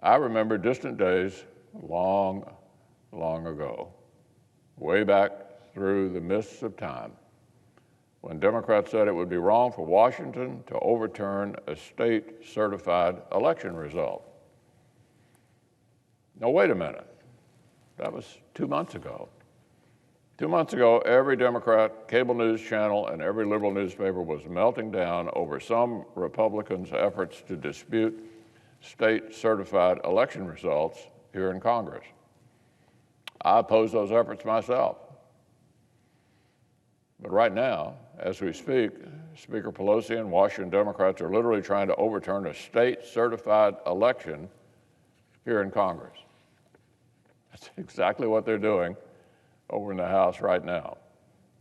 I remember distant days long, long ago, way back through the mists of time, when Democrats said it would be wrong for Washington to overturn a state-certified election result. Now, wait a minute. That was 2 months ago. 2 months ago, every Democrat cable news channel and every liberal newspaper was melting down over some Republicans' efforts to dispute state-certified election results here in Congress. I oppose those efforts myself. But right now, as we speak, Speaker Pelosi and Washington Democrats are literally trying to overturn a state-certified election here in Congress. That's exactly what they're doing over in the House right now.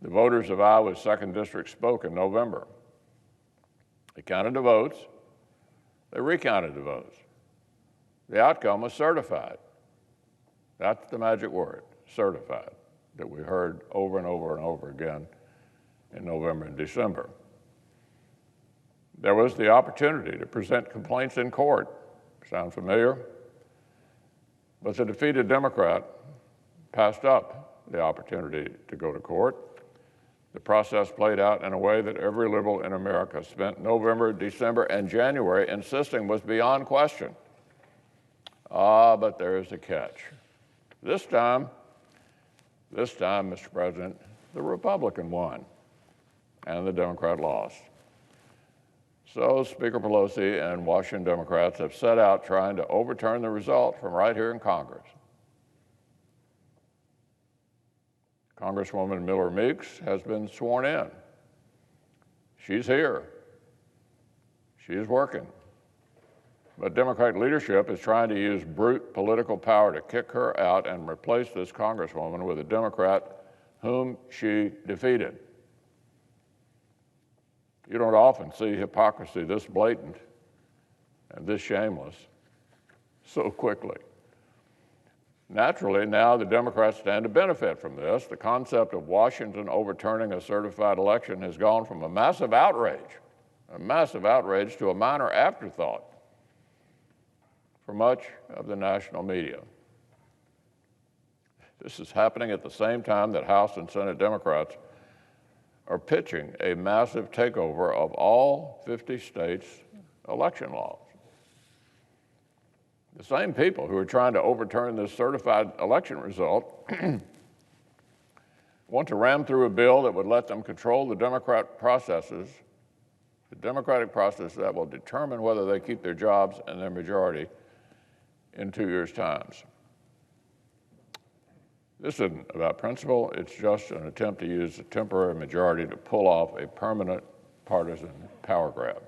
The voters of Iowa's 2nd District spoke in November. They counted the votes. They recounted the votes. The outcome was certified. That's the magic word, certified, that we heard over and over and over again in November and December. There was the opportunity to present complaints in court. Sound familiar? But the defeated Democrat passed up the opportunity to go to court. The process played out in a way that every liberal in America spent November, December, and January insisting was beyond question. But there is a catch. This time, Mr. President, the Republican won and the Democrat lost. So Speaker Pelosi and Washington Democrats have set out trying to overturn the result from right here in Congress. Congresswoman Miller Meeks has been sworn in. She's here. She is working. But Democratic leadership is trying to use brute political power to kick her out and replace this Congresswoman with a Democrat whom she defeated. You don't often see hypocrisy this blatant and this shameless so quickly. Naturally, now the Democrats stand to benefit from this. The concept of Washington overturning a certified election has gone from a massive outrage to a minor afterthought for much of the national media. This is happening at the same time that House and Senate Democrats are pitching a massive takeover of all 50 states' election laws. The same people who are trying to overturn this certified election result want to ram through a bill that would let them control the democratic process that will determine whether they keep their jobs and their majority in 2 years' time. This isn't about principle, it's just an attempt to use a temporary majority to pull off a permanent partisan power grab.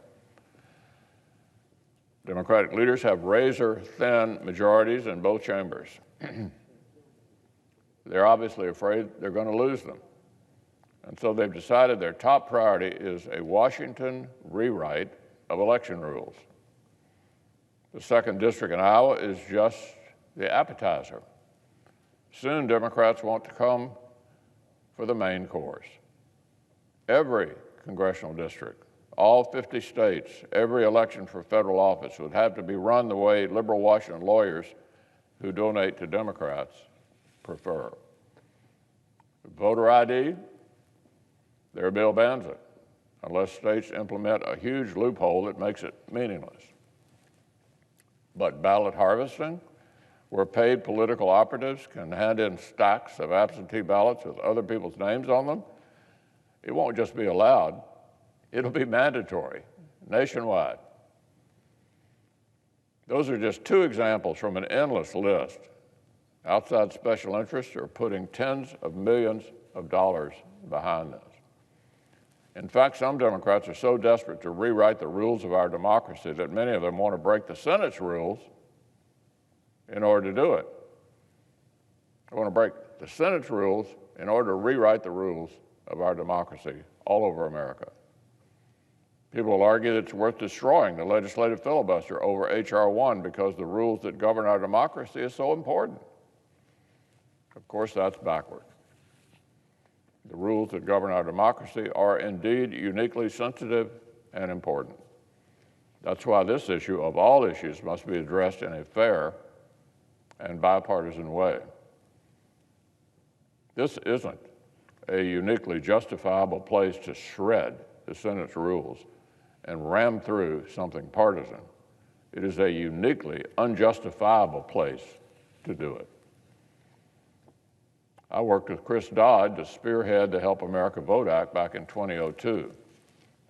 Democratic leaders have razor-thin majorities in both chambers. They're obviously afraid they're going to lose them. And so they've decided their top priority is a Washington rewrite of election rules. The 2nd District in Iowa is just the appetizer. Soon, Democrats want to come for the main course. Every congressional district, all 50 states, every election for federal office would have to be run the way liberal Washington lawyers who donate to Democrats prefer. Voter ID, their bill bans it, unless states implement a huge loophole that makes it meaningless. But ballot harvesting, where paid political operatives can hand in stacks of absentee ballots with other people's names on them, it won't just be allowed, it'll be mandatory nationwide. Those are just 2 examples from an endless list. Outside special interests are putting tens of millions of dollars behind this. In fact, some Democrats are so desperate to rewrite the rules of our democracy that many of them want to break the Senate's rules in order to do it. They want to break the Senate's rules in order to rewrite the rules of our democracy all over America. People will argue that it's worth destroying the legislative filibuster over H.R. 1 because the rules that govern our democracy is so important. Of course, that's backward. The rules that govern our democracy are indeed uniquely sensitive and important. That's why this issue, of all issues, must be addressed in a fair and bipartisan way. This isn't a uniquely justifiable place to shred the Senate's rules and ram through something partisan. It is a uniquely unjustifiable place to do it. I worked with Chris Dodd to spearhead the Help America Vote Act back in 2002,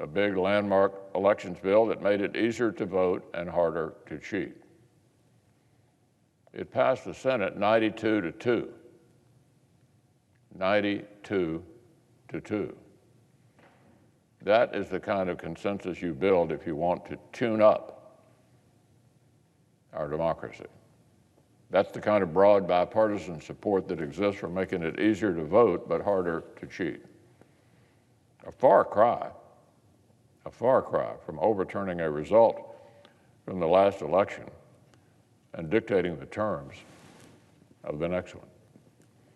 a big landmark elections bill that made it easier to vote and harder to cheat. It passed the Senate 92-2. 92-2. That is the kind of consensus you build if you want to tune up our democracy. That's the kind of broad bipartisan support that exists for making it easier to vote but harder to cheat. A far cry from overturning a result from the last election and dictating the terms of the next one.